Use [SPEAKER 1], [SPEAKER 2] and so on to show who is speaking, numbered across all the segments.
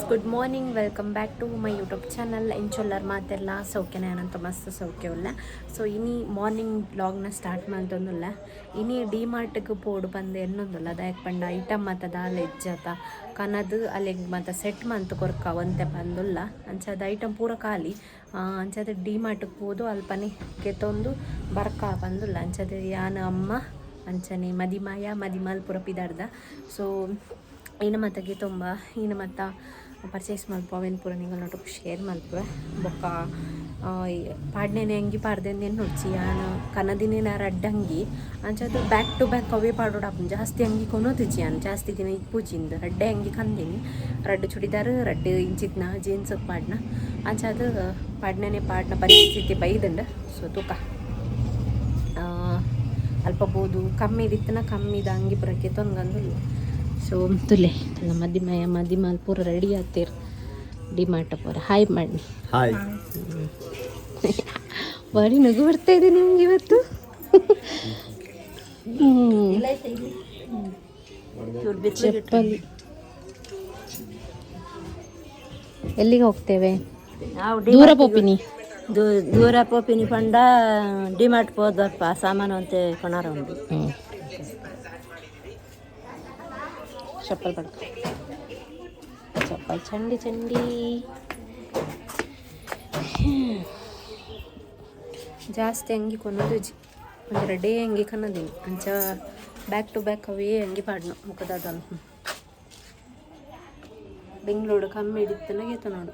[SPEAKER 1] Good morning, welcome back to my YouTube channel. ಎಂಚೊಲ್ಲರ್ ಮಾತೆಲ್ಲ ಸೌಖ್ಯನೇ ಅನಂತ ಮಸ್ತ್ ಸೌಖ್ಯವಲ್ಲ. ಸೊ ಇನಿ ಮಾರ್ನಿಂಗ್ ಬ್ಲಾಗ್ನ ಸ್ಟಾರ್ಟ್ ಮಾಡ್ತೊಂದುಲ್ಲ. ಇನಿ ಡಿ ಮಾರ್ಟ್ಗೆ ಪೋಡು ಬಂದು ಎನ್ನೊಂದುಲ್ಲ ದಾಯಕ್ ಪಂಡ ಐಟಮ್ ಮತ್ತು ದಾಲ್ ಹೆಜ್ಜತ ಕನದು ಅಲ್ಲಿಗೆ ಮತ್ತು ಸೆಟ್ ಮಂತ್ ಕೊರ್ಕ ಒಂತೆ ಬಂದುಲ್ಲ ಅಂಚದ ಐಟಮ್ ಪೂರ ಖಾಲಿ. ಅಂಚದ ಡಿ ಮಾರ್ಟ್ಗೆ ಹೋದು ಅಲ್ಪನೆ ಕೆತ್ತೊಂದು ಬರ್ಕ ಬಂದುಲ್ಲ ಅಂಚದ ಯಾನ ಅಮ್ಮ ಅಂಚನೆ ಮದಿಮಾಲ್ ಪೂರ ಪಿದಾರ್ದ. ಸೊ ಇನ್ನು ಮತ್ತಗೆ ತುಂಬ ಇನ್ನು ಮತ್ತು ಪರ್ಚೇಸ್ ಮಲ್ಪ ಅವೇನು ಪೂರ ನಿಂಗೆ ನೋಟು ಶೇರ್ ಮಲ್ಪುವೆ ಬೊಕ್ಕ ಪಾಡ್ನೇನೆ ಅಂಗಿ ಪಾಡ್ದೇನು ನೋಡ್ಸಿ ಯಾನು ಕನ್ನದಿನ ರಡ್ಡ್ ಅಂಗಿ ಅಂಚದು ಬ್ಯಾಕ್ ಟು ಬ್ಯಾಕ್ ಅವೇ ಪಾಡೋಡು ಜಾಸ್ತಿ ಅಂಗಿ ಕೊನೋದಿಜಿ ಯಾನು ಜಾಸ್ತಿ ದಿನ ಇಪ್ಪುಜಿಂದು ರಡ್ಡೆ ಅಂಗಿ ಕಂದಿನಿ ರಡ್ಡು ಚುಡಿದಾರ್ ರಡ್ಡು ಇಂಚಿತ್ನ ಜೀನ್ಸ್ ಪಾಡ್ನ ಅಂಚದು ಪಾಡ್ನೇನೆ ಪಾಡ್ನ ಪರಿಸ್ಥಿತಿ ಬೈದಂಡು. ಸೊ ತೂಕ ಅಲ್ಪ ಬೋದು ಕಮ್ಮಿ ದಿತ್ತನ ಕಮ್ಮಿದ ಅಂಗಿ ಪುರಕ್ಕೆ ತೊಂಗಂದುಲ್ಲ. ಸೊ ತುಲೆ ಮದಿಮಾಲ್ ಪೂರ ರೆಡಿ ಆಗ್ತೀರ ಡಿಮಾರ್ಟ್ ಪೂರ ಹಾಯ್ ಮಾಡಿ.
[SPEAKER 2] ಹಾಯ್
[SPEAKER 1] ಬಾರಿ ನಗು ಬರ್ತಾ ಇದೆ ನಿಮ್ಗೆ ಇವತ್ತು. ಚಪ್ಪಲಿ ಎಲ್ಲಿಗೆ ಹೋಗ್ತೇವೆ? ದೂರ ಪೋಪಿನಿ
[SPEAKER 3] ದೂರ ಪೋಪಿನಿ ಪಂಡ ಡಿಮಾರ್ಟ್ ಹೋದಪ್ಪ ಸಾಮಾನು ಅಂತ ಕೊನಾರ ಉಂಟು.
[SPEAKER 1] ಚಪ್ಪಲ್ ಪಡ್ಕ ಚಪ್ಪಲ್ ಚಂಡಿ ಜಾಸ್ತಿ ಅಂಗಿ ಕೊನೋದು ಒಂದು ರಡ್ಡೇ ಅಂಗಿ ಕನ್ನದೀನಿ ಅಂಚ ಬ್ಯಾಕ್ ಟು ಬ್ಯಾಕ್ ಅವೇ ಅಂಗಿ ಪಾಡ್ನು ಮುಖದ ಬೆಂಗಳೂರು ಕಮ್ಮಿ ಹಿಡಿತು ನಗೇತು ನೋಡು.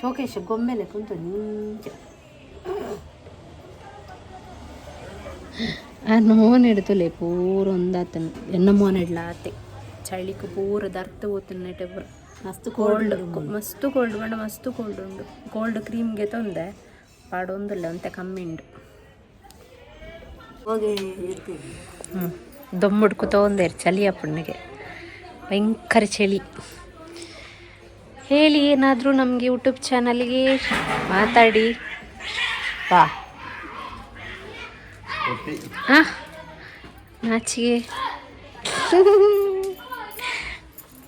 [SPEAKER 1] ಶೋಕೇಶ್ ಗೊಂಬೆಲೆ ಕುಂತು ನಿಂಚ ಆ ಮೋನ್ ಹಿಡ್ತುಲೆ ಪೂರ ಒಂದಾತನ ಎನ್ನ ಮೋನ್ ಇಡ್ಲಾತೆ ಚಳಿಕು ಪೂರ ದರ್ತ ಓತನ್ನೆಟೆ ಪೂರ ಮಸ್ತ್ ಕೋಲ್ಡ್ ಬಂಡ ಮಸ್ತ್ ಕೋಲ್ಡ್ ಉಂಡು. ಕೋಲ್ಡ್ ಕ್ರೀಮ್ಗೆ ತೊಂದೆ ಪಾಡೊಂದಿಲ್ಲ ಅಂತೆ ಕಮ್ಮಿ ಉಂಡು. ದೊಮ್ಮುಡ್ಕು ತೊಂದೇರು ಚಳಿ ಅಪ್ಪಣ್ಣಿಗೆ ಭಯಂಕರ ಚಳಿ. ಹೇಳಿ ಏನಾದರೂ ನಮಗೆ ಯೂಟ್ಯೂಬ್ ಚಾನಲ್ಗೆ ಮಾತಾಡಿ ಬಾ. ಹಾಂ ನಾಚಿಗೆ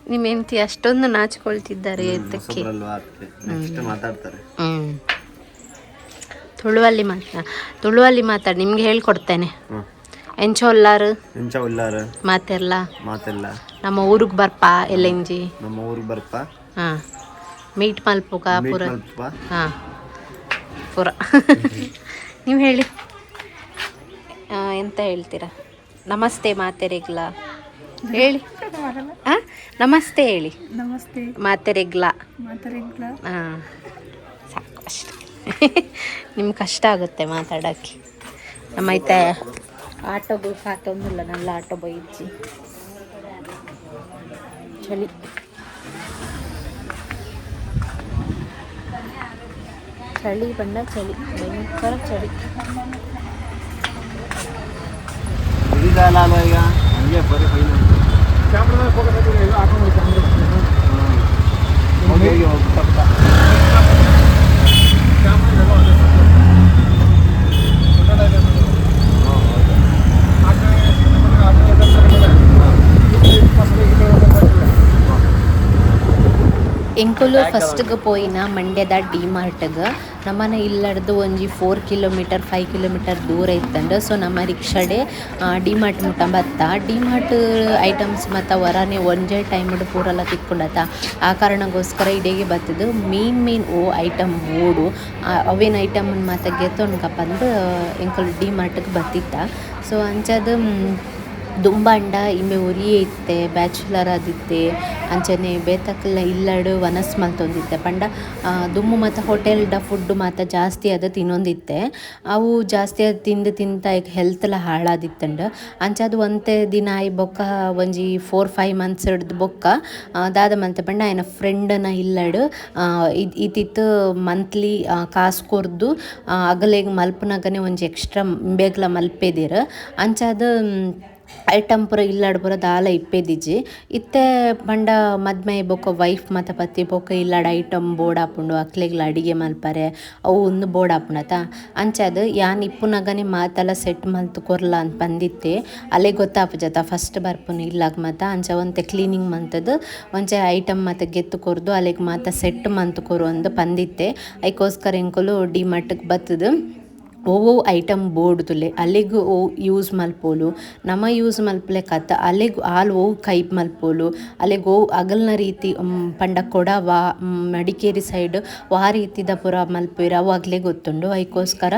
[SPEAKER 1] ನಿಮ್ಮ ಹೆಂಡತಿ ಅಷ್ಟೊಂದು ನಾಚಿಕೊಳ್ತಿದ್ದಾರೆ ಅದಕ್ಕೆ. ತುಳುವಲ್ಲಿ ಮಾತಾಡಿ ನಿಮ್ಗೆ ಹೇಳ್ಕೊಡ್ತೇನೆ. ಎಂಚೊಲ್ಲಾರು ಮಾತೆಲ್ಲ ನಮ್ಮ ಊರಿಗೆ ಬರ್ಪ ಎಲ್ಲೆಂಜಿ
[SPEAKER 2] ನಮ್ಮ ಊರಿಗೆ ಬರ್ಪ.
[SPEAKER 1] ಹಾಂ ಮೀಟ್ ಮಲ್ಪುಗ ಪೂರ. ಹಾಂ ಪೂರ ನೀವು ಹೇಳಿ ಎಂತ ಹೇಳ್ತೀರಾ? ನಮಸ್ತೆ ಮಾತೆರೆಗ್ಲ ಹೇಳಿ. ಹಾಂ ನಮಸ್ತೆ ಹೇಳಿ.
[SPEAKER 3] ನಮಸ್ತೆ
[SPEAKER 1] ಮಾತೆರೆಗ್ಲ. ಹಾಂ ಸಾಕು ಅಷ್ಟೆ. ನಿಮ್ಗೆ ಕಷ್ಟ ಆಗುತ್ತೆ ಮಾತಾಡೋಕ್ಕೆ. ನಮ್ಮೈತೆ ಆಟೋ ಕಾತೊಂದಿಲ್ಲ ನಲ್ಲ ಆಟೋ ಬೈಜಿ ಚಳಿ ಬಂದ ಚಳಿ ಭಯಂಕರ ಚಳಿ. ಎಂಕುಲು ಫಸ್ಟ್ಗೆ ಪೋಯಿನ ಮಂಡ್ಯದ ಡಿ ಮಾರ್ಟ್ಗೆ ನಮ್ಮನೆ ಇಲ್ಲಡ್ದು ಒಂಜಿ 4 ಕಿಲೋಮೀಟರ್ 5 ಕಿಲೋಮೀಟರ್ ದೂರ ಇತ್ತಂಡು. ಸೊ ನಮ್ಮ ರಿಕ್ಷಾಡೆ ಡಿ ಮಾರ್ಟ್ ಮುಟ್ಟ ಬತ್ತ. ಡಿ ಮಾರ್ಟ್ ಐಟಮ್ಸ್ ಮತ್ತು ಹೊರನೇ ಒಂದೇ ಟೈಮ್ಡು ಪೂರೆಲ್ಲ ತಿಕ್ಕೊಂಡತ್ತ. ಆ ಕಾರಣಕ್ಕೋಸ್ಕರ ಇಡೆಗೆ ಬತ್ತದು ಮೇನ್ ಓ ಐಟಮ್ ಓಡು ಅವೇನು ಐಟಮ್ ಮತ್ತು ಗೆತ್ತೊಂಡ್ಕಪ್ಪಂದು ಎಂಕುಲು ಡಿ ಮಾರ್ಟ್ಗೆ ಬತ್ತಿತ್ತ. ಸೊ ಅಂಚದು ದುಂಬಂಡ ಇಮ್ಮೆ ಒರಿಯೇ ಇತ್ತೆ ಬ್ಯಾಚುಲರ್ ಆದಿತ್ತೆ ಅಂಚನೆ ಬೇತಕ್ಕೆಲ್ಲ ಇಲ್ಲಡು ವನಸ್ ಮಲ್ತೊಂದಿತ್ತೆ ಪಂಡ ದುಮ್ಮು ಮತ್ತು ಹೋಟೆಲ್ಡ ಫುಡ್ ಮತ್ತು ಜಾಸ್ತಿ ಅದು ತಿನ್ನೊಂದಿತ್ತೆ. ಅವು ಜಾಸ್ತಿ ಅದು ತಿಂತ ಈಗ ಹೆಲ್ತ್ ಎಲ್ಲ ಹಾಳಾದಿತ್ತಂಡು. ಅಂಚದು ಒಂತೆ ದಿನ ಆಯ್ ಬೊಕ್ಕ ಒಂಜಿ 4-5 ಮಂತ್ಸ್ ಹಿಡ್ದು ಬೊಕ್ಕ ದಾದ ಮಲ್ತೆ ಪಂಡ ಆಯ್ನ ಫ್ರೆಂಡನ ಇಲ್ಲಡು ಇತ್ತಿತ್ತು ಮಂತ್ಲಿ ಕಾಸು ಕೊರ್ದು ಅಗಲೆಗೆ ಮಲ್ಪನಾಗನೆ ಒಂಜಿ ಎಕ್ಸ್ಟ್ರಾ ಬೇಗ್ಲ ಮಲ್ಪೆದಿರು ಅಂಚದು ಐಟಮ್ ಪೂರ ಇಲ್ಲಾಡ್ ಪೂರ ದಾಲ ಇಪ್ಪೇದಿಜ್ಜಿ ಇತ್ತೆ ಪಂಡ ಮದ್ಮೆ ಬೊಕ್ಕ ವೈಫ್ ಮಾತ ಪತ್ತಿ ಬೊಕ್ಕ ಇಲ್ಲಾಡ ಐಟಮ್ ಬೋರ್ಡ್ ಆಪುಂಡು ಅಕ್ಲೆಗ್ಲ ಅಡಿಗೆ ಮಲ್ಪರೆ ಅವು ಒಂದು ಬೋರ್ಡ್ ಆಪುಂಡತ ಅಂಚಾದ್ ಯಾನ್ ಇಪ್ಪುನಗನೆ ಮಾತೆಲ್ಲ ಸೆಟ್ ಮಲ್ತು ಕೊರ್ಲ ಅಂತ ಬಂದಿತ್ತೆ ಅಲ್ಲೇ ಗೊತ್ತಾಪುಜತ ಫಸ್ಟ್ ಬರ್ಪುನು ಇಲ್ಲಾಗ ಮಾತ ಅಂಚ ಒಂತೆ ಕ್ಲೀನಿಂಗ್ ಮಂತದ್ದು ಒಂಚೆ ಐಟಮ್ ಮಾತ ಗೆತ್ತು ಕೊರ್ದು ಅಲ್ಲಿಗೆ ಮಾತ ಸೆಟ್ ಮಂತು ಕೊರು ಅಂದು ಬಂದಿತ್ತೆ ಅದಕ್ಕೋಸ್ಕರ ಎಂಕುಲು ಡಿಮಾರ್ಟ್ಗೆ ಬತ್ತದು ಓವೋ ಐಟಮ್ ಬೋರ್ಡ್ ತುಲೆ ಅಲ್ಲಿಗೂ ಓ ಯೂಸ್ ಮಲ್ಪೋಲು ನಮ್ಮ ಯೂಸ್ ಮಲ್ಪಲೆ ಕತ್ತ ಅಲ್ಲಿಗೂ ಆಲ್ ಓ ಕೈಪ್ ಮಲ್ಪೋಲು ಅಲ್ಲಿಗೆ ಓ ಅಗಲ್ನ ರೀತಿ ಪಂಡ ಕೊಡವ ಮಡಿಕೇರಿ ಸೈಡ್ ವಾ ರೀತಿದ ಪುರ ಮಲ್ಪಿರ ಅವು ಅಗ್ಲೇ ಗೊತ್ತುಂಡು ಅದಕ್ಕೋಸ್ಕರ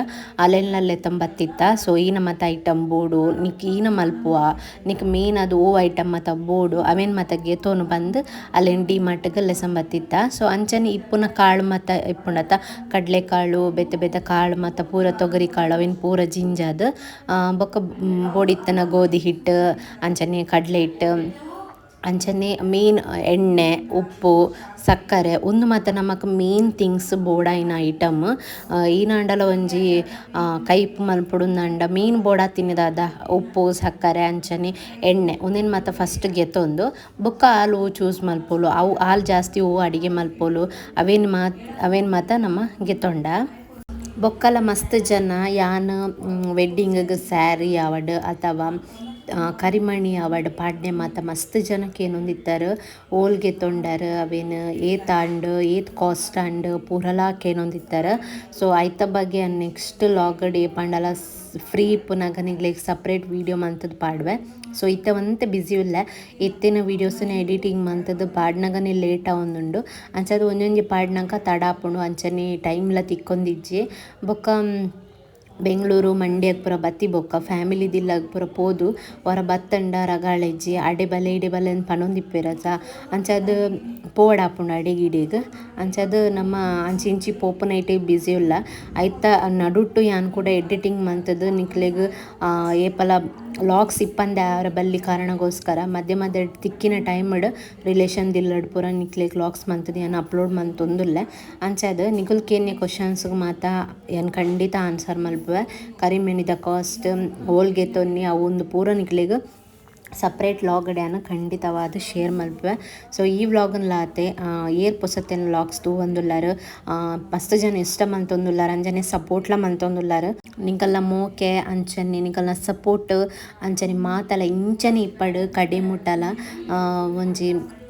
[SPEAKER 1] ಅಲ್ಲೆಲ್ಲೇ ತಂಬತ್ತಿತ್ತ ಸೊ ಈನ ಮತ್ತು ಐಟಮ್ ಬೋರ್ಡು ನಿಕ್ ಈನ ಮಲ್ಪುವ ನಿಕ್ ಮೇನ್ ಅದು ಓ ಐಟಮ್ ಮತ್ತು ಬೋರ್ಡು ಅವೇನು ಮತ್ತು ಗೆತೋನು ಬಂದು ಅಲ್ಲೇನು ಡಿಮಾರ್ಟ್ಗೆ ಲೆಸಂಬತ್ತಿತ್ತ ಸೊ ಅಂಚನೆ ಇಪ್ಪುನ ಕಾಳು ಮತ್ತು ಇಪ್ಪುಂಡತ ಕಡಲೆಕಾಳು ಬೆತ್ತ ಕಾಳು ಮತ್ತು ಪೂರ ತೊಗರಿ ಕಾಳು ಅವೇನು ಪೂರ ಜಿಂಜಾದ ಬೊಕ್ಕ ಬೋಡಿತ್ತನ ಗೋಧಿ ಹಿಟ್ಟು ಅಂಚನೆ ಕಡಲೆ ಹಿಟ್ಟು ಅಂಚನೆ ಮೇನ್ ಎಣ್ಣೆ ಉಪ್ಪು ಸಕ್ಕರೆ ಒಂದು ಮಾತ್ರ ನಮಕ್ ಮೇನ್ ಥಿಂಗ್ಸ್ ಬೋಡಾಯಿನ ಐಟಮ್ ಈನಾಂಡಲ ಒಂಜಿ ಕೈಪ್ ಮಲ್ಪುಡುಂದಂಡ ಮೇನ್ ಬೋಡ ತಿನ್ನದಾದ ಉಪ್ಪು ಸಕ್ಕರೆ ಅಂಚನೆ ಎಣ್ಣೆ ಒಂದೇನು ಮಾತ್ರ ಫಸ್ಟ್ ಗೆತ್ತೊಂದು ಬೊಕ್ಕ ಹಾಲು ಚೂಸ್ ಮಲ್ಪೋಲು ಅವು ಹಾಲು ಜಾಸ್ತಿ ಹೂವು ಅಡಿಗೆ ಮಲ್ಪೋಲು ಅವೇನು ಮಾತ್ರ ನಮ್ಮ ಗೆತ್ತೊಂಡ ಬೊಕ್ಕಲ ಮಸ್ತ್ ಜನ ಯಾನ್ ವೆಡ್ಡಿಂಗಿಗೆ ಸ್ಯಾರಿ ಆವಡ್ ಅಥವಾ ಕರಿಮಣಿ ಆವಡ್ ಪಾಡ್ನೆ ಮಾತ ಮಸ್ತ್ ಜನಕ್ಕೆ ಏನೊಂದಿತ್ತಾರೆ ಓಲ್ಗೆ ತೊಂಡಾರ ಅವೇನು ಏತ್ ಆಂಡ್ ಏತ್ ಕಾಸ್ಟ್ ಆಂಡ್ ಪೂರಲಾಕ್ ಏನೊಂದಿತ್ತಾರೆ ಸೊ ಐತ ಬಗ್ಗೆ ನೆಕ್ಸ್ಟ್ ಲಾಗಡ್ ಪಂಡಲ ಫ್ರೀ ಪುನಗನಿಗ್ಲಿಗೆ ಸಪ್ರೇಟ್ ವೀಡಿಯೋ ಮಂತದ್ದು ಪಾಡ್ವೆ ಸೊ ಇತ್ತ ಒಂತೆ ಬ್ಯುಸಿ ಇಲ್ಲ ಎತ್ತಿನ ವೀಡಿಯೋಸನ್ನ ಎಡಿಟಿಂಗ್ ಮಂತದ್ದು ಪಾಡ್ನಾಗನೇ ಲೇಟ್ ಆವೊಂದುಂಡು ಅಂಚದು ಒಂದೊಂಜಿ ಪಾಡ್ನಾಗ ತಡ ಆಪುಂಡು ಅಂಚನೆ ಟೈಮ್ಲ ತಿಕ್ಕೊಂದಿಜ್ಜಿ ಬೊಕ್ಕ ಬೆಂಗಳೂರು ಮಂಡ್ಯಕ್ಕೆ ಪೂರ ಬತ್ತಿ ಬೊಕ್ಕ ಫ್ಯಾಮಿಲಿದಿಲ್ಲಾಗ ಪೂರ ಪೋದು ಹೊರ ಬತ್ತಂಡ ರಗಾಳೆಜ್ಜಿ ಅಡೆ ಬಲೆ ಇಡೆ ಬಲೆ ಅಂತ ಪನೊಂದಿಪ್ಪೆರಸ ಅಂಚದು ಪೋಡಾಪುಂಡು ಅಡೆಗಿಡೆಗೆ ಅಂಚದು ನಮ್ಮ ಅಂಚಿ ಇಂಚಿ ಪೋಪುನೈಟೆ ಬ್ಯುಸಿ ಇಲ್ಲ ಐತ ನಡುಟ್ಟು ಯಾನ್ ಕೂಡ ಎಡಿಟಿಂಗ್ ಮಂತದ್ದು ನಿಕ್ಲೆಗ್ ಏಪಲ ಲಾಗ್ಸ್ ಇಪ್ಪಂದೆ ಅವರ ಬಲ್ಲಿ ಕಾರಣಗೋಸ್ಕರ ಮಧ್ಯೆ ತಿಕ್ಕಿನ ಟೈಮ್ಡ್ ರಿಲೇಷನ್ ದಿಲ್ಲಡ್ ಪೂರ ನಿಕ್ಲೆಗ್ ಲಾಗ್ಸ್ ಮಂತದ್ದು ಏನು ಅಪ್ಲೋಡ್ ಮಂತೊಂದುಲ್ಲೆ ಅಂಚದು ನಿಗುಲ್ಕೇನೆ ಕ್ವಶನ್ಸ್ಗೆ ಮಾತ ಏನು ಖಂಡಿತ ಆನ್ಸರ್ ಮಲ್ಪುವೆ ಕರಿಮೆಣಿದ ಕಾಸ್ಟ್ ಹೋಲ್ಗೆ ತೊನ್ನಿ ಅವು ಒಂದು ಪೂರ ನಿಕ್ಲೆಗ್ ಸಪ್ರೇಟ್ ಲಾಗಡ್ಯಾನ ಖಂಡಿತವಾದ ಶೇರ್ ಮಲ್ಪುವೆ ಸೊ ಈ ವ್ಲಾಗನ್ಲಾತೆ ಏರ್ ಪೊಸತೆನ್ ವ್ಲಾಗ್ಸ್ ತೂ ಒಂದುಲ್ಲಾರು ಮಸ್ತ್ ಜನ ಇಷ್ಟ ಮಂತೊಂದುಲ್ಲಾರ ಅಂಜನೆ ಸಪೋರ್ಟ್ಲ ಮಂತೊಂದುಲ್ಲಾರು ನಿಂಕಲ್ನ ಮೋಕೆ ಅಂಚನೆ ನಿಂಕಲ್ನ ಸಪೋರ್ಟ್ ಅಂಚನೆ ಮಾತಲ ಇಂಚನೆ ಇಪ್ಪಡು ಕಡೆ ಮುಟ್ಟಲ ಒಂಜಿ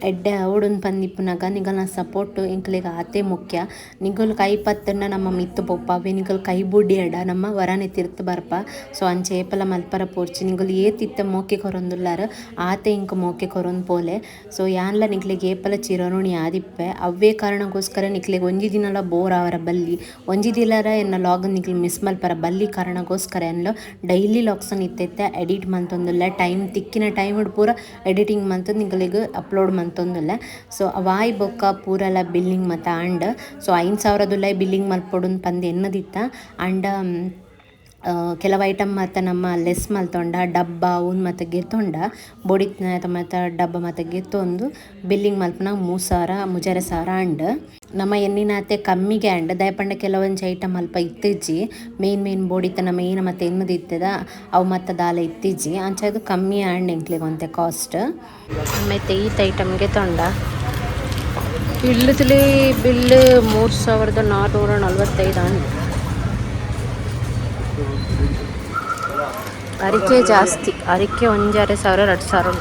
[SPEAKER 1] ಎಡ್ಡೆ ಅವಡನ್ ಪಂದಿಪ್ಪುನಾಗ ನಿಗಲ್ನ ಸಪೋರ್ಟ್ ಇಂಕ್ಲೆಗ್ ಆತೆ ಮುಖ್ಯ ನಿಗಲ್ ಕೈ ಪತ್ತನ್ನ ನಮ್ಮ ಮಿತ್ತು ಪೊಪ್ಪವೆ ನಿಗಲ್ ಕೈ ಬುಡ್ಡಿ ಎಡ ನಮ್ಮ ವರನೆ ತಿರ್ತು ಬರ್ಪ ಸೊ ಅಂಚೆ ಏಪಲ ಮಲ್ಪರ ಪೋರ್ಚಿ ನಿಗಲ್ ಏತಿತ್ತ ಮೋಕೆ ಕೊರೊಂದುಲ್ಲಾರ ಆತೆ ಇಂಕ ಮೋಕೆ ಕೊರೊಂದು ಪೋಲೆ ಸೊ ಯಾನ್ಲ ನಿಕ್ಲೆಗ್ ಏಪಲ ಚಿರನುಣಿ ಆದಿಪ್ಪೆ ಅವೇ ಕಾರಣಗೋಸ್ಕರ ನಿಕ್ಲೆಗ್ ಒಂಜಿ ದಿನಲ ಬೋರ್ ಅವರ ಬಲ್ಲಿ ಒಂಜಿ ದಿನರ ಎನ್ನ ಲಾಗ್ ನಿಕ್ಲು ಮಿಸ್ ಮಲ್ಪರ ಬಲ್ಲಿ ಕಾರಣಗೋಸ್ಕರ ಎನ್ಲು ಡೈಲಿ ಲಾಗ್ಸನ್ನು ಇತ್ತೈತೆ ಎಡಿಟ್ ಮಂತೊಂದುಲ್ಲ ಟೈಮ್ ತಿಕ್ಕಿನ ಟೈಮ್ ಪೂರ ಎಡಿಟಿಂಗ್ ಮಂತದ್ದು ನಿಗಲಿಗೆ ಅಪ್ಲೋಡ್ ಮಂತೊಂದುಲ್ಲ ಸೊ ಅವಾಯ್ ಬೊಕ್ಕ ಪೂರಲ ಬಿಲ್ಲಿಂಗ್ ಮತ್ತು ಆಂಡ್ ಸೊ 5,000 ಬಿಲ್ಲಿಂಗ್ ಮಲ್ಪೊಡುನ್ ಪಂದು ಎನ್ನದಿತ್ತ ಆಂಡ ಕೆಲವು ಐಟಮ್ ಮತ್ತು ನಮ್ಮ ಲೆಸ್ ಮಲ್ತೊಂಡ ಡಬ್ಬ ಉನ್ ಮತ್ತು ಗೆತ್ತೊಂಡ ಬೊಡಿತ್ನ ಮತ್ತು ಡಬ್ಬ ಮತ್ತು ಗೆತ್ತೊಂದು ಬಿಲ್ಲಿಂಗ್ ಮಲ್ಪನಾಗ 3,000 ಮುಜರೆ 1,000 ಆಂಡ್ ನಮ್ಮ ಎಣ್ಣಿನಾತೆ ಕಮ್ಮಿಗೆ ಆಂಡ್ ದಯಪಂಡ ಕೆಲವೊಂದು ಐಟಮ್ ಅಲ್ಪ ಇತ್ತಿಜ್ಜಿ ಮೇನ್ ಬೋಡಿತ್ತ ನಮ್ಮ ಏನು ಮತ್ತು ಎನ್ನದು ಇತ್ತದ ಅವು ಮತ್ತು ದಾಲ ಇತ್ತಿಜ್ಜಿ ಅಂಚದು ಕಮ್ಮಿ ಆಂಡ್ ಎಂಕ್ಲಿಗೆ ಒಂತೆ ಕಾಸ್ಟ್ ಮತ್ತು ಈತ ಐಟಮ್ಗೆ ತೊಂಡ ಇಲ್ಲದಲ್ಲಿ ಬಿಲ್ಲು 3,445 ಆಂಡ್ ಅರಿಕೆ ಜಾಸ್ತಿ ಅರಿಕೆ 1,500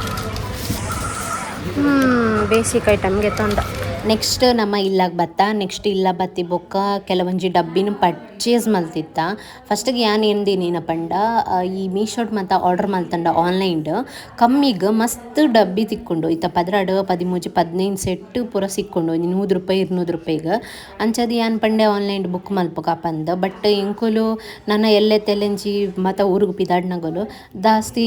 [SPEAKER 1] 2,000 ಬೇಸಿಕ್ ಐಟಮ್ಗೆ ತೊಂಡ ನೆಕ್ಸ್ಟ್ ನಮ್ಮ ಇಲ್ಲಾಗ ಬತ್ತ ನೆಕ್ಸ್ಟ್ ಇಲ್ಲ ಬತ್ತಿ ಬೊಕ್ಕ ಕೆಲವೊಂಜಿ ಡಬ್ಬಿನ ಪರ್ಚೇಸ್ ಮಲ್ತಿತ್ತ ಫಸ್ಟಿಗೆ ಯಾನ್ ಎಂದಿನ ಪಂಡ ಈ ಮೀಶೋಡ್ ಮತ್ತು ಆರ್ಡರ್ ಮಲ್ತಂಡ ಆನ್ಲೈನ್ಡ್ ಕಮ್ಮಿಗೆ ಮಸ್ತ್ ಡಬ್ಬಿ ತಿಕ್ಕೊಂಡು ಇತ್ತ 12 13 15 ಸೆಟ್ ಪೂರ ಸಿಕ್ಕೊಂಡು 100 ರೂಪಾಯಿ 200 ರೂಪಾಯಿಗೆ ಅಂಚದು ಯಾನ್ ಪಂಡೆ ಆನ್ಲೈನ್ ಬುಕ್ ಮಲ್ಪಕ ಪಂದ ಬಟ್ ಇಂಕುಲು ನನ್ನ ಎಲ್ಲೆ ತೆಲೆಂಜಿ ಮತ್ತು ಊರಿಗೆ ಪಿದಾಡ್ನಗಲು ಜಾಸ್ತಿ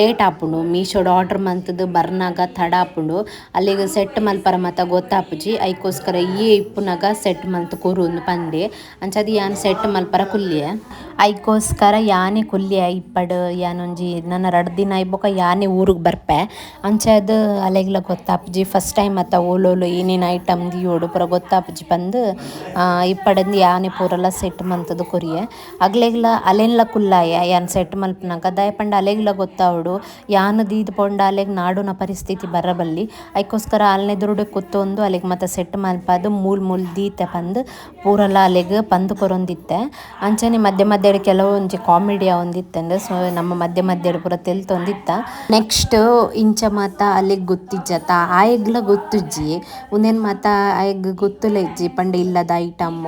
[SPEAKER 1] ಲೇಟ್ ಆಪುಂಡು ಮೀಶೋಡ್ ಆರ್ಡರ್ ಮಂತದ್ದು ಬರ್ನಾಗ ತಡ ಆಪುಂಡು ಅಲ್ಲಿಗೆ ಸೆಟ್ ಮಲ್ಪರ ಮತ್ತು ಗೊತ್ತ ಗೊತ್ತಾಪುಜಿ ಐಕೋಸ್ಕರ ಈ ಇಪ್ಪುನಗ ಸೆಟ್ ಮಲ್ತು ಕೊರೊಂದು ಪಂದೆ ಅಂಚದು ಯಾನ್ ಸೆಟ್ ಮಲ್ಪರ ಕುಲ್ಯೆ ಐಕೋಸ್ಕರ ಯಾನೆ ಕುಲ್ಯೆ ಇಪ್ಪಡ್ ಯಾನೊಂಜಿ ನನ್ನ 2 ದಿನ ಐಬೊಕ ಯಾನೆ ಊರಿಗೆ ಬರ್ಪೆ ಅಂಚದು ಅಲೆಗ್ಲ ಗೊತ್ತಾಪುಜಿ ಫಸ್ಟ್ ಟೈಮ್ ಅತ್ತ ಓಲೋಲು ಏನೇನು ಐಟಮ್ ದಿಯೋಡು ಪೂರ ಗೊತ್ತಾಪುಜಿ ಪಂದು ಇಪ್ಪಡಂದು ಯಾನೆ ಪೂರಲ ಸೆಟ್ ಮಲ್ತದು ಕೊರಿಯೆ ಅಗ್ಲೆಗ್ಲ ಅಲೆನ್ಲ ಕುಲ್ಲಾಯ ಯಾನ್ ಸೆಟ್ ಮಲ್ಪನಾಗ ದಾಯ ಪಂಡ ಅಲೆಗ್ಲ ಗೊತ್ತಾವಡು ಯಾನ್ ದೀದ್ ಪೊಂಡ ಅಲೆಗ್ ನಾಡುನ ಪರಿಸ್ಥಿತಿ ಬರಬಲ್ಲಿ ಐಕೋಸ್ಕರ ಅಲ್ನೆದುರುಡೆ ಕುತ್ತೊಂದು ಅಲೆಗ್ ಮತ್ತೆ ಸೆಟ್ ಮಲ್ಪದು ಮೂಲ್ ದೀತೆ ಪಂದು ಪೂರಲ ಅಲೆಗ್ ಪಂದು ಕೊರೊಂದಿತ್ತೆ ಅಂಚನೆ ಮಧ್ಯೆ ಮಧ್ಯೆ ಕೆಲವು ಒಂಜಿ ಕಾಮಿಡಿ ಒಂದಿತ್ತಂದು ಸೊ ನಮ್ಮ ಮಧ್ಯೆ ಪೂರ ತೆಲ್ತೊಂದಿತ್ತ ನೆಕ್ಸ್ಟ್ ಇಂಚ ಮಾತ ಅಲೆಗ್ ಗೊತ್ತಿಜ್ಜತ ಆಯಗ್ಲ ಗೊತ್ತುಜ್ಜಿ ಉಂದೇನು ಮಾತ ಆಯಗ್ ಗೊತ್ತುಲ ಇಜ್ಜಿ ಪಂಡ ಇಲ್ಲದ ಐಟಮ್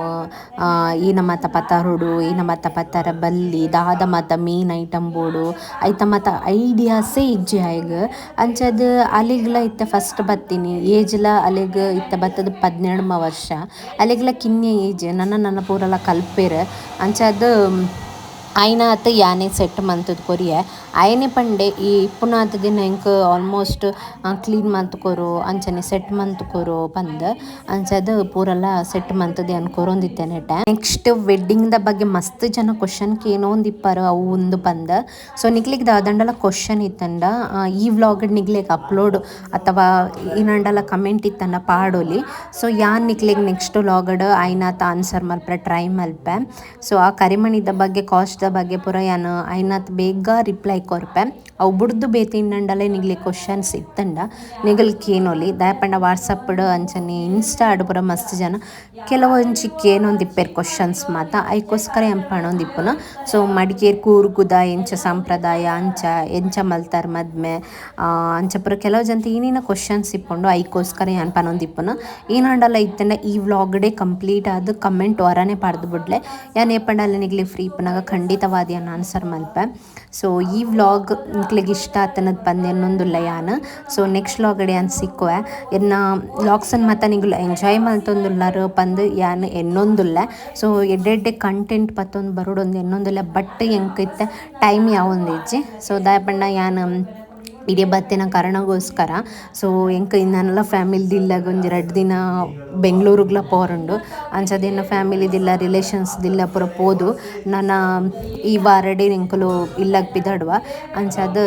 [SPEAKER 1] ಈನ ಮಾತ ಪತ್ತಾರುಡು ಈನ ಮಾತ ಪತ್ತಾರ ಬಲ್ಲಿ ದಾದ ಮಾತ ಮೀನ್ ಐಟಮ್ ಬೋಡು ಐತ ಮಾತ ಐಡಿಯಾಸೇ ಇಜ್ಜಿ ಆಯಗ್ ಅಂಚದು ಅಲೆಗ್ಲ ಇತ್ತ ಫಸ್ಟ್ ಬತ್ತೀನಿ ಏಜ್ಲ ಅಲೆಗ್ ಇತ್ತ ಬತ್ತದ 17 ವರ್ಷ ಅಲೆಗ್ಲ ಕಿನ್ನೆ ಏಜ್ ನನ್ನ ಪೂರಲ ಕಲ್ಪೆರ್ ಅಂಚದು ಆಯ್ನಾತ್ ಯಾನೆ ಸೆಟ್ ಮಂತದ ಕೊರಿಯೆ ಆಯನೆ ಪಂಡೆ ಈ ಇಪ್ಪುನಾತ್ ದಿನ ಎಂಕ್ ಆಲ್ಮೋಸ್ಟ್ ಕ್ಲೀನ್ ಮಂತ್ಕೊರು ಅಂಚನೆ ಸೆಟ್ ಮಂತ್ಕೊರು ಪಂದ್ ಅಂಚದು ಪೂರಲ ಸೆಟ್ ಮಂತದ ಯಾನ್ ಕೊರೊಂದಿತ್ತೆನೆಟ ನೆಕ್ಸ್ಟ್ ವೆಡ್ಡಿಂಗ್ ದ ಬಗ್ಗೆ ಮಸ್ತ್ ಜನ ಕ್ವಶನ್ ಕೇನೋಂದಿಪ್ಪರು ಅವು ಉಂದು ಪಂದ್ ಸೊ ನಿಕ್ಲಿಗ್ ದಾದಂಡಲ ಕ್ವಶನ್ ಇತ್ತಂಡ ಈ ವ್ಲಾಗ್ ನಿಗ್ಲಿಗ್ ಅಪ್ಲೋಡ್ ಅಥವಾ ಇನ್ನಂಡಲ ಕಮೆಂಟ್ ಇತ್ತಂಡ ಪಾಡೋಲಿ ಸೊ ಯಾನ್ ನಿಕ್ಲಿಗ್ ನೆಕ್ಸ್ಟ್ ವ್ಲಾಗಡ್ ಆಯ್ನಾತ್ ಆನ್ಸರ್ ಮಲ್ಪರೆ ಟ್ರೈ ಮಲ್ಪೆ ಸೊ ಆ ಕರಿಮಣಿದ ಬಗ್ಗೆ ಕಾಸ್ಟ್ ಬಗ್ಗೆ ಪೂರ ಯಾನು ಐನಾತ್ ಬೇಗ ರಿಪ್ಲೈ ಕೊರ್ಪೆ ಅವು ಬುಡ್ದು ಬೇತಿಂಡಲೆ ನಿಗ್ಲಿ ಕ್ವಶನ್ಸ್ ಇತ್ತಂಡ ನಿಗಲ್ ಕೇನೊಲಿ ದಾಯಪಂಡ ವಾಟ್ಸಪ್ಡ್ ಅಂಚನೆ ಇನ್ಸ್ಟಾ ಪೂರ ಮಸ್ತ್ ಜನ ಕೆಲವೊಂಜಿ ಕೇನೊಂದಿಪ್ಪೆರ್ ಕ್ವಶನ್ಸ್ ಮಾತ ಐಕೋಸ್ಕರ ಎಂಪಣೊಂದಿಪ್ಪುನ ಸೊ ಮಡಿಕೇರಿ ಕೂರ್ಗುದ ಎಂಚ ಸಂಪ್ರದಾಯ ಎಂಚ ಮಲ್ತಾರ್ ಮದ್ಮೆ ಅಂಚ ಪೂರ ಕೆಲವು ಜನ ಏನೇನ ಕ್ವಶನ್ಸ್ ಇಪ್ಪುಂಡು ಐಕೋಸ್ಕರ ಎಂಪನೊಂದಿಪ್ಪುನ ಏನಂಡಲ ಇತ್ತಂಡ ಈ ವ್ಲಾಗ್ಡೆ ಕಂಪ್ಲೀಟ್ ಆದ್ ಕಮೆಂಟ್ ಹೊರನೆ ಪಾಡ್ದು ಬಿಡ್ಲೆ ಯಾನ್ ಏಪಂಡಲ್ಲ ನಿಗ್ಲಿ ಫ್ರೀ ಇಪ್ಪನಾಗ ಖಂಡಿತವಾದಿ ಅನ್ನ ಆನ್ಸರ್ ಮಲ್ಪೆ ಸೊ ಈ ವ್ಲಾಗ್ ನಿಕ್ಲಿಗೆ ಇಷ್ಟ ಆತನದು ಬಂದು ಇನ್ನೊಂದುಲ್ಲ ಯಾನ್ ಸೊ ನೆಕ್ಸ್ಟ್ ವ್ಲಾಗಡೆ ಯಾನ್ ಸಿಕ್ಕುವೆ ಎನ್ನ ವ್ಲಾಗ್ಸನ್ನು ಮಾತ ನಿಂಗುಲು ಎಂಜಾಯ್ ಮಲ್ತೊಂದುಲ್ಲಾರು ಪಂದು ಯಾನ್ ಎನ್ನೊಂದುಲ್ಲ ಸೊ ಎಡ್ಡೆ ಕಂಟೆಂಟ್ ಪತ್ತೊಂದು ಬರೋಡೊಂದು ಎನ್ನೊಂದುಲ್ಲ ಬಟ್ ಎಂಕ್ ಇತ್ತೆ ಟೈಮ್ ಯಾವೊಂದು ಇಜ್ಜಿ ಸೊ ದಾಯಪಂಡ ಯಾನ್ ಇಡೀ ಬತ್ತಿನ ಕಾರಣಗೋಸ್ಕರ ಸೊ ಎಂಕ್ ನನ್ನೆಲ್ಲ ಫ್ಯಾಮಿಲಿದಿಲ್ಲಾಗ ಒಂಜಿ 2 ದಿನ ಬೆಂಗಳೂರುಗ್ಲ ಪೋರುಂಡು ಅಂಚದಿನ ಫ್ಯಾಮಿಲಿದಿಲ್ಲ ರಿಲೇಷನ್ಸ್ದಿಲ್ಲ ಪೂರ ಪೋದು ನನ್ನ ಈ ವಾರಡೆ ಎಂಕುಲು ಇಲ್ಲಾಗ ಪಿದಾಡುವ ಅಂಚದು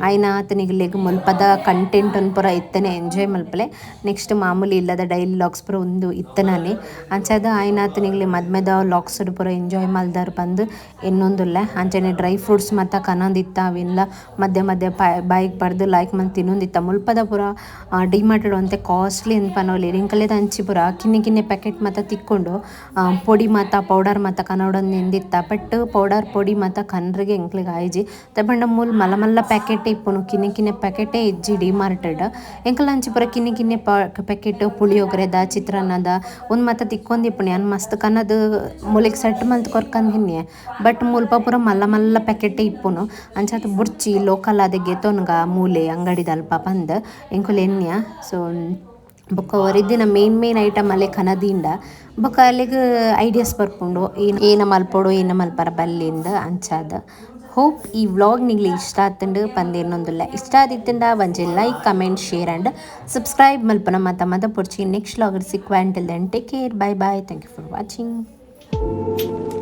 [SPEAKER 1] ಆಯ್ನಾತ್ ನಿಗ್ಲೆಗ್ ಮುಲ್ಪದ ಕಂಟೆಂಟ್ ಪೂರ ಇತ್ತನೆ ಎಂಜಾಯ್ ಮಲ್ಪಲೆ ನೆಕ್ಸ್ಟ್ ಮಾಮೂಲಿ ಇಲ್ಲದ ಡೈಲಿ ಲಾಗ್ಸ್ ಪೂರ ಒಂದು ಇತ್ತನಾನೆ ಅಂಚದ ಆಯ್ನಾತ್ ನಿಗ್ಲಿ ಮದ್ಮೆದ ಲಾಗ್ಸ್ ಪೂರ ಎಂಜಾಯ್ ಮಲ್ದಾರ್ ಬಂದು ಇನ್ನೊಂದುಲ್ಲ ಅಂಚನೆ ಡ್ರೈ ಫ್ರೂಟ್ಸ್ ಮತ್ತು ಕನೊಂದಿತ್ತ ಅವೆಲ್ಲ ಮಧ್ಯೆ ಬಾಯಿಗೆ ಪಡ್ದು ಲೈಕ್ ಮಂತ್ ತಿನ್ನೊಂದಿತ್ತ ಮುಲ್ಪದ ಪೂರ ಡಿಮಾರ್ಟೆಡ್ ಅಂತೆ ಕಾಸ್ಟ್ಲಿ ಅನ್ಪನೋಲಿ ರಿಂಕಲೆದ ಹಂಚಿ ಪೂರ ಕಿನ್ನೆ ಪ್ಯಾಕೆಟ್ ಮತ್ತು ತಿಕ್ಕೊಂಡು ಪೊಡಿ ಮತ್ತು ಪೌಡರ್ ಮತ್ತು ಕನ್ನಡೊಂದು ಎಂದಿತ್ತ ಬಟ್ ಪೌಡರ್ ಪೊಡಿ ಮತ್ತು ಕನ್ರಿಗೆ ಎಂಕ್ಲಿಗೆ ಆಯ್ಜಿ ತಪಂಡ ಮೂಲ್ ಮಲ್ಲ ಪ್ಯಾಕೆಟ್ ಇಪ್ಪುನು ಕಿನ್ನೆ ಪ್ಯಾಕೆಟೇ ಇಜ್ಜಿ ಡಿಮಾರ್ಟೆಡ್ ಎಂಕಲ್ ಹಂಚಿ ಪೂರ ಕಿನ್ನೆ ಪ್ಯಾಕೆಟ್ ಪುಳಿಯೋಗರೆದ ಚಿತ್ರಾನ್ನದ ಒಂದು ಮತ್ತು ತಿಕ್ಕೊಂದಿಪ್ಪುನಿ ಅನ್ ಮಸ್ತ್ ಕನ್ನದು ಮೂಲಿಗೆ ಸೆಟ್ ಮಲ್ತ್ ಕೊರ್ಕಂದು ಹಿನ್ನೆ ಬಟ್ ಮುಲ್ಪ ಪೂರ ಮಲ್ಲ ಪ್ಯಾಕೆಟೇ ಇಪ್ಪುನು ಅಂಚತ್ ಬುಡ್ಚಿ ಲೋಕಲ್ ಅದಕ್ಕೆ ತೊನ್ಗ ಮೂಲೆ ಅಂಗಡಿದಲ್ಪ ಪಂದ್ ಎಂಕುಲು ಎನ್ಯ ಸೊ ಬೊಕ್ಕ ಹೊರಿದ್ದಿನ ಮೇನ್ ಐಟಮ್ ಅಲ್ಲೇ ಕನದಿಂದ ಬೊಕ್ಕ ಅಲ್ಲಿಗೆ ಐಡಿಯಾಸ್ ಬರ್ಕೊಂಡು ಏನ ಮಲ್ಪೊಡು ಏನ ಮಲ್ಪರ ಬಲ್ಲಿಂದ ಅಂಚಾದ ಹೋಪ್ ಈ ವ್ಲಾಗ್ ನಿಗ್ಲಿ ಇಷ್ಟ ಆತಂಡು ಪಂದ್ ಇನ್ನೊಂದುಲ್ಲ ಇಷ್ಟ ಆದಿತ್ತಂಡ ಒಂಜಿ like comment share and subscribe ಮಲ್ಪನ ಮತ ಪುರ್ಚಿ ನೆಕ್ಸ್ಟ್ ವ್ಲಾಗ್ ಸಿಕ್ಕುವ until then take care bye thank you for watching.